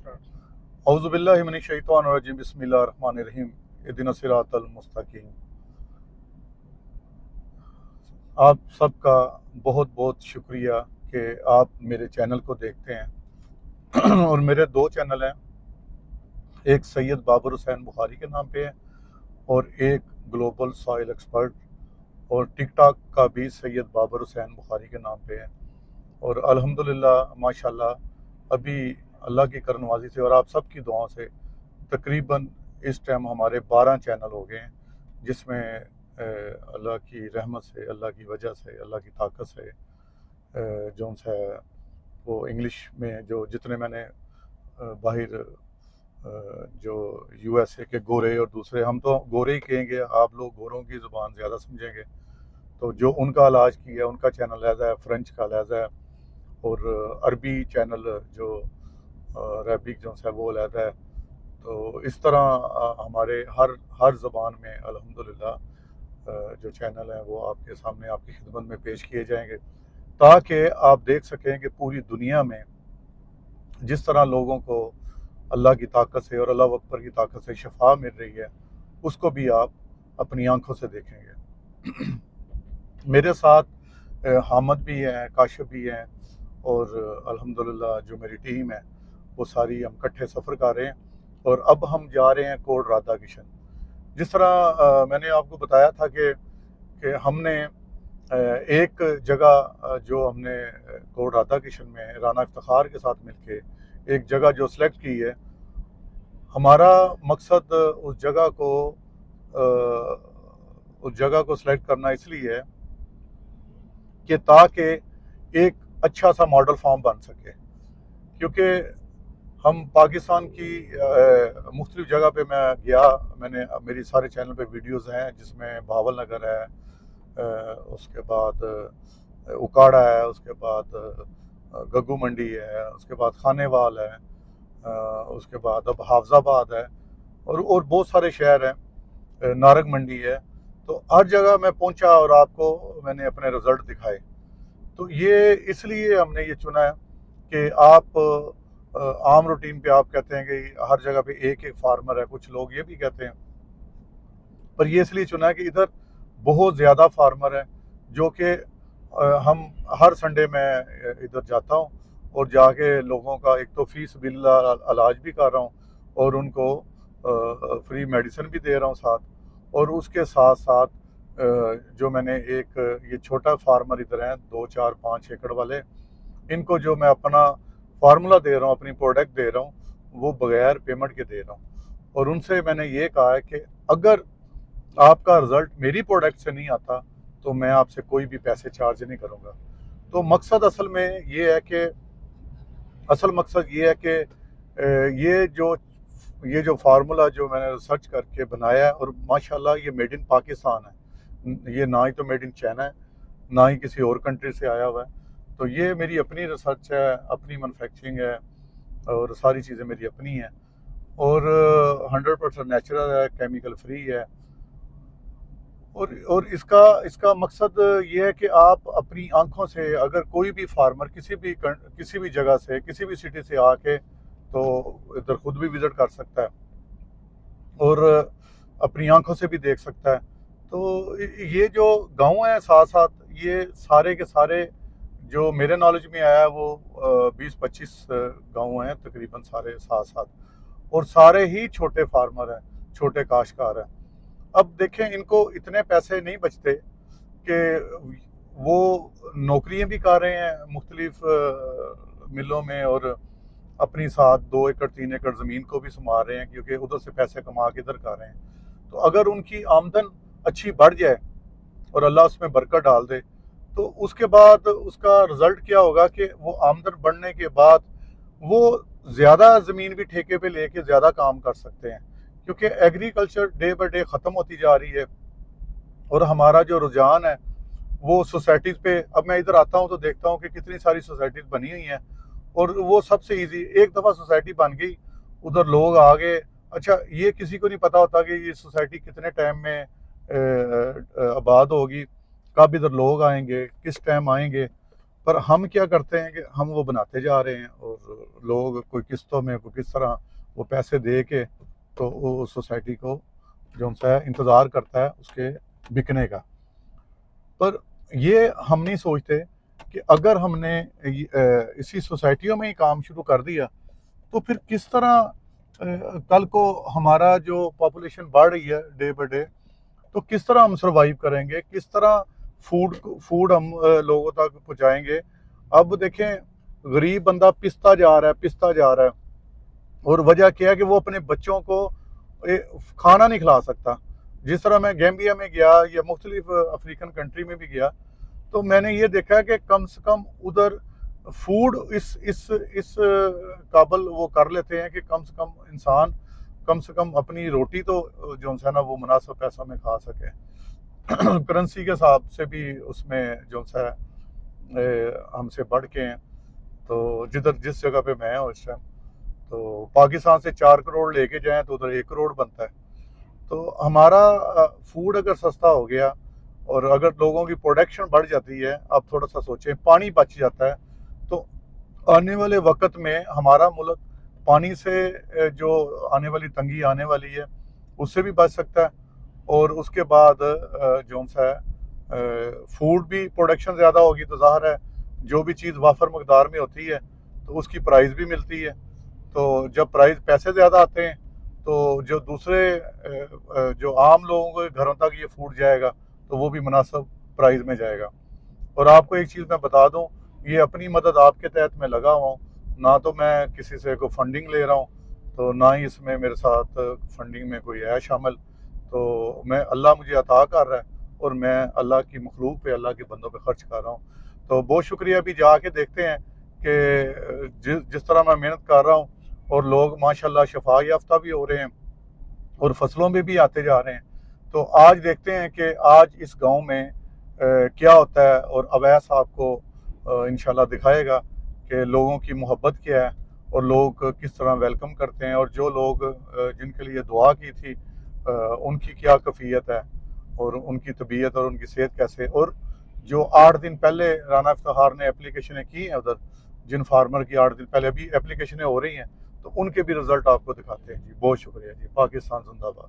اعوذ باللہ من الشیطان الرجیم بسم اللہ الرحمن الرحیم اہدنا الصراط المستقیم۔ آپ سب کا بہت بہت شکریہ کہ آپ میرے چینل کو دیکھتے ہیں اور میرے دو چینل ہیں، ایک سید بابر حسین بخاری کے نام پہ ہے اور ایک گلوبل سوائل ایکسپرٹ، اور ٹک ٹاک کا بھی سید بابر حسین بخاری کے نام پہ ہے۔ اور الحمدللہ ماشاءاللہ ابھی اللہ کی کرم نوازی سے اور آپ سب کی دعاؤں سے تقریباً اس ٹائم ہمارے 12 چینل ہو گئے ہیں، جس میں اللہ کی رحمت سے، اللہ کی وجہ سے، اللہ کی طاقت سے جو ہے وہ انگلش میں جو جتنے میں نے باہر جو یو ایس اے کے گورے اور دوسرے، ہم تو گورے ہی کہیں گے، آپ لوگ گوروں کی زبان زیادہ سمجھیں گے، تو جو ان کا علاج کیا ہے ان کا چینل علیحدہ ہے، فرینچ کا علیحدہ ہے، اور عربی چینل جو عربک جو ہے وہ علیحدہ ہے۔ تو اس طرح ہمارے ہر زبان میں الحمدللہ جو چینل ہیں وہ آپ کے سامنے آپ کی خدمت میں پیش کیے جائیں گے، تاکہ آپ دیکھ سکیں کہ پوری دنیا میں جس طرح لوگوں کو اللہ کی طاقت سے اور اللہ اکبر کی طاقت سے شفا مل رہی ہے، اس کو بھی آپ اپنی آنکھوں سے دیکھیں گے۔ میرے ساتھ حامد بھی ہیں، کاشف بھی ہیں، اور الحمدللہ جو میری ٹیم ہے وہ ساری ہم کٹھے سفر کر رہے ہیں، اور اب ہم جا رہے ہیں کوٹ رادھا کشن۔ جس طرح میں نے آپ کو بتایا تھا کہ ہم نے ایک جگہ جو ہم نے کوٹ رادھا کشن میں رانا افتخار کے ساتھ مل کے ایک جگہ جو سلیکٹ کی ہے، ہمارا مقصد اس جگہ کو سلیکٹ کرنا اس لیے ہے کہ تاکہ ایک اچھا سا ماڈل فارم بن سکے، کیونکہ ہم پاکستان کی مختلف جگہ پہ میں گیا، میں نے میری سارے چینل پہ ویڈیوز ہیں جس میں بھاول نگر ہے، اس کے بعد اکاڑا ہے، اس کے بعد گگو منڈی ہے، اس کے بعد خانے وال ہے، اس کے بعد اب حافظ آباد ہے، اور بہت سارے شہر ہیں، نارنگ منڈی ہے۔ تو ہر جگہ میں پہنچا اور آپ کو میں نے اپنے رزلٹ دکھائے۔ تو یہ اس لیے ہم نے یہ چنا ہے کہ آپ عام روٹین پہ آپ کہتے ہیں کہ ہر جگہ پہ ایک فارمر ہے، کچھ لوگ یہ بھی کہتے ہیں، پر یہ اس لیے چنا ہے کہ ادھر بہت زیادہ فارمر ہیں، جو کہ ہم ہر سنڈے میں ادھر جاتا ہوں اور جا کے لوگوں کا ایک تو فی سبیل اللہ علاج بھی کر رہا ہوں، اور ان کو فری میڈیسن بھی دے رہا ہوں ساتھ، اور اس کے ساتھ ساتھ جو میں نے ایک یہ چھوٹا فارمر ادھر ہیں 2 4 5 ایکڑ والے، ان کو جو میں اپنا فارمولا دے رہا ہوں، اپنی پروڈکٹ دے رہا ہوں، وہ بغیر پیمنٹ کے دے رہا ہوں، اور ان سے میں نے یہ کہا ہے کہ اگر آپ کا رزلٹ میری پروڈکٹ سے نہیں آتا تو میں آپ سے کوئی بھی پیسے چارج نہیں کروں گا۔ تو مقصد اصل میں یہ ہے کہ یہ جو فارمولا جو میں نے ریسرچ کر کے بنایا ہے، اور ماشاءاللہ یہ میڈ ان پاکستان ہے، یہ نہ ہی تو میڈ ان چائنا ہے، نہ ہی کسی اور کنٹری سے آیا ہوا ہے۔ تو یہ میری اپنی ریسرچ ہے، اپنی مینوفیکچرنگ ہے، اور ساری چیزیں میری اپنی ہیں، اور 100% نیچرل ہے، کیمیکل فری ہے، اور اس کا مقصد یہ ہے کہ آپ اپنی آنکھوں سے اگر کوئی بھی فارمر کسی بھی جگہ سے، کسی بھی سٹی سے آ کے تو ادھر خود بھی وزٹ کر سکتا ہے اور اپنی آنکھوں سے بھی دیکھ سکتا ہے۔ تو یہ جو گاؤں ہیں ساتھ ساتھ، یہ سارے کے سارے جو میرے نالج میں آیا ہے وہ 20-25 گاؤں ہیں تقریباً سارے ساتھ ساتھ، اور سارے ہی چھوٹے فارمر ہیں، چھوٹے کاشتکار ہیں۔ اب دیکھیں ان کو اتنے پیسے نہیں بچتے کہ وہ نوکریاں بھی کر رہے ہیں مختلف ملوں میں، اور اپنی ساتھ 2 ایکڑ 3 ایکڑ زمین کو بھی سنبھال رہے ہیں، کیونکہ ادھر سے پیسے کما کے ادھر کر رہے ہیں۔ تو اگر ان کی آمدن اچھی بڑھ جائے اور اللہ اس میں برکت ڈال دے، تو اس کے بعد اس کا رزلٹ کیا ہوگا کہ وہ آمدن بڑھنے کے بعد وہ زیادہ زمین بھی ٹھیکے پہ لے کے زیادہ کام کر سکتے ہیں، کیونکہ ایگریکلچر ڈے بائی ڈے ختم ہوتی جا رہی ہے، اور ہمارا جو رجحان ہے وہ سوسائٹیز پہ، اب میں ادھر آتا ہوں تو دیکھتا ہوں کہ کتنی ساری سوسائٹیز بنی ہوئی ہیں، اور وہ سب سے ایزی، ایک دفعہ سوسائٹی بن گئی، ادھر لوگ آگے، اچھا یہ کسی کو نہیں پتا ہوتا کہ یہ سوسائٹی کتنے ٹائم میں آباد ہوگی، کب ادھر لوگ آئیں گے، کس ٹائم آئیں گے، پر ہم کیا کرتے ہیں کہ ہم وہ بناتے جا رہے ہیں، اور لوگ کوئی قسطوں میں کوئی کس طرح وہ پیسے دے کے تو وہ سوسائٹی کو جو ہے انتظار کرتا ہے اس کے بکنے کا۔ پر یہ ہم نہیں سوچتے کہ اگر ہم نے اسی سوسائٹیوں میں ہی کام شروع کر دیا تو پھر کس طرح کل کو ہمارا جو پاپولیشن بڑھ رہی ہے ڈے بائی ڈے، تو کس طرح ہم سروائیو کریں گے، کس طرح فوڈ ہم لوگوں تک پہنچائیں گے۔ اب دیکھیں غریب بندہ پستا جا رہا ہے، اور وجہ کیا ہے کہ وہ اپنے بچوں کو کھانا نہیں کھلا سکتا۔ جس طرح میں گیمبیا میں گیا یا مختلف افریقن کنٹری میں بھی گیا تو میں نے یہ دیکھا ہے کہ کم سے کم ادھر فوڈ اس قابل وہ کر لیتے ہیں کہ کم سے کم انسان کم سے کم اپنی روٹی تو جو ہے نا وہ مناسب پیسہ میں کھا سکے۔ کرنسی کے حساب سے بھی اس میں جو ہے ہم سے بڑھ کے ہیں۔ تو جس جگہ پہ میں ہوں اس ٹائم، تو پاکستان سے 4 کروڑ لے کے جائیں تو ادھر 1 کروڑ بنتا ہے۔ تو ہمارا فوڈ اگر سستا ہو گیا اور اگر لوگوں کی پروڈکشن بڑھ جاتی ہے، آپ تھوڑا سا سوچیں، پانی بچ جاتا ہے، تو آنے والے وقت میں ہمارا ملک پانی سے جو آنے والی تنگی آنے والی ہے اس سے بھی بچ سکتا ہے، اور اس کے بعد جو ہے فوڈ بھی پروڈکشن زیادہ ہوگی تو ظاہر ہے جو بھی چیز وافر مقدار میں ہوتی ہے تو اس کی پرائز بھی ملتی ہے۔ تو جب پیسے زیادہ آتے ہیں تو جو دوسرے جو عام لوگوں کے گھروں تک یہ فوڈ جائے گا تو وہ بھی مناسب پرائز میں جائے گا۔ اور آپ کو ایک چیز میں بتا دوں، یہ اپنی مدد آپ کے تحت میں لگا ہوا ہوں، نہ تو میں کسی سے کوئی فنڈنگ لے رہا ہوں، تو نہ ہی اس میں میرے ساتھ فنڈنگ میں کوئی ہے شامل۔ تو میں اللہ مجھے عطا کر رہا ہے اور میں اللہ کی مخلوق پہ، اللہ کے بندوں پہ خرچ کر رہا ہوں۔ تو بہت شکریہ، ابھی جا کے دیکھتے ہیں کہ جس طرح میں محنت کر رہا ہوں اور لوگ ماشاءاللہ شفا یافتہ بھی ہو رہے ہیں اور فصلوں میں بھی آتے جا رہے ہیں۔ تو آج دیکھتے ہیں کہ آج اس گاؤں میں کیا ہوتا ہے، اور اویس آپ کو انشاءاللہ دکھائے گا کہ لوگوں کی محبت کیا ہے اور لوگ کس طرح ویلکم کرتے ہیں، اور جو لوگ جن کے لیے دعا کی تھی ان کی کیا کیفیت ہے، اور ان کی طبیعت اور ان کی صحت کیسے، اور جو 8 دن پہلے رانا افتخار نے اپلیکیشنیں کی ہیں ادھر، جن فارمر کی 8 دن پہلے ابھی اپلیکیشنیں ہو رہی ہیں، تو ان کے بھی رزلٹ آپ کو دکھاتے ہیں۔ جی بہت شکریہ، جی پاکستان زندہ باد۔